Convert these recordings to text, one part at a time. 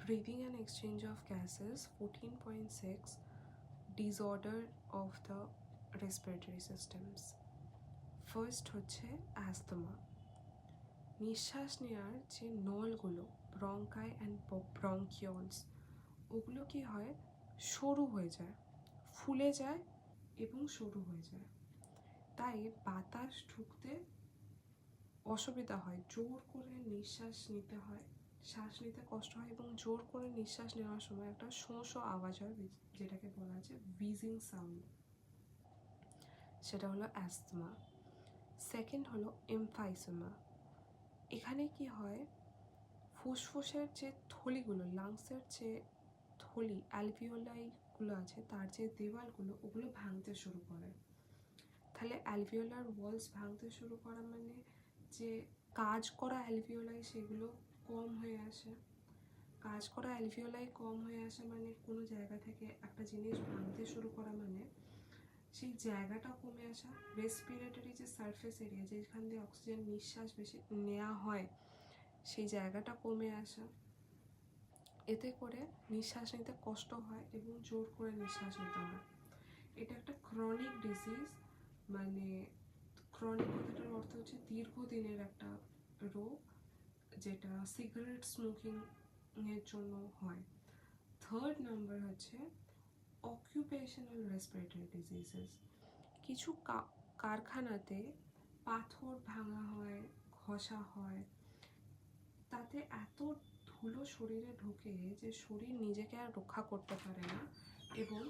breathing and exchange of gases. 14.6 disorder of the respiratory systems. First হচ্ছে অ্যাস্তমা। নিঃশ্বাস নেওয়ার যে নলগুলো ব্রঙ্কাই অ্যান্ড ব্রঙ্কিওলস, ওগুলো কি হয়, সরু হয়ে যায়, ফুলে যায় এবং সরু হয়ে যায়। তাই বাতাস ঢুকতে অসুবিধা হয়, জোর করে নিঃশ্বাস নিতে হয়, শ্বাস নিতে কষ্ট হয় এবং জোর করে নিঃশ্বাস নেওয়ার সময় একটা শোঁ শোঁ আওয়াজ হয়, যেটাকে বলা আছে ভিজিং সাউন্ড, সেটা হলো অ্যাস্তমা। সেকেন্ড হলো এমফাইসেমা। এখানে কি হয়, ফুসফুসের যে থলিগুলো, লাংসের যে থলি অ্যালভিওলাইগুলো আছে, তার যে দেওয়ালগুলো, ওগুলো ভাঙতে শুরু করে। তাহলে অ্যালভিওলার ওয়ালস ভাঙতে শুরু করা মানে যে কাজ করা অ্যালভিওলাই সেগুলো কম হয়ে আসে। কাজ করা অ্যালভিওলাই কম হয়ে আসে মানে কোনো জায়গা থেকে একটা জিনিস ভাঙতে শুরু করা মানে সেই জায়গাটা কমে আসা। রেসপিরেটরি যে সারফেস এরিয়া, যেখান দিয়ে অক্সিজেন নিঃশ্বাস বেশি নেওয়া হয়, সেই জায়গাটা কমে আসা। এতে করে নিঃশ্বাস নিতে কষ্ট হয় এবং জোর করে নিঃশ্বাস নিতে হয়। এটা একটা ক্রনিক ডিজিজ, মানে ক্রনিক কথাটার অর্থ হচ্ছে দীর্ঘদিনের একটা রোগ, যেটা সিগারেট স্মোকিংয়ের জন্য হয়। থার্ড নাম্বার হচ্ছে অকুপেশনাল রেসপিরেটরি ডিজিজেস। কিছু কারখানাতে পাথর ভাঙা হয়, ঘষা হয়, তাতে এত ধুলো শরীরে ঢোকে যে শরীর নিজেকে আর রক্ষা করতে পারে না, এবং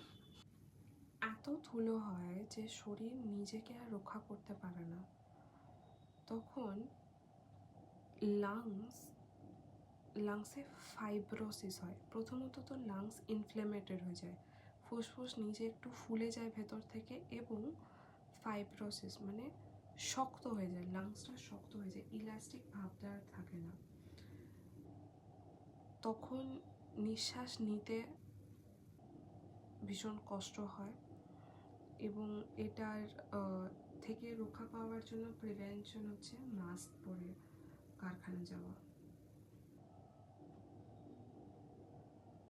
এত ধুলো হয় যে শরীর নিজেকে আর রক্ষা করতে পারে না। তখন লাংসে ফাইব্রোসিস হয়। প্রথমত তো লাংস ইনফ্লেমেটেড হয়ে যায়, ফুসফুস নিজে একটু ফুলে যায় ভেতর থেকে, এবং ফাইব্রোসিস মানে শক্ত হয়ে যায়, লাংসটা শক্ত হয়ে যায়, ইলাস্টিক ভাবটা আর থাকে না। তখন নিঃশ্বাস নিতে ভীষণ কষ্ট হয়, এবং এটার থেকে রক্ষা পাওয়ার জন্য প্রিভেনশন হচ্ছে মাস্ক পরে কারখানা যাওয়া।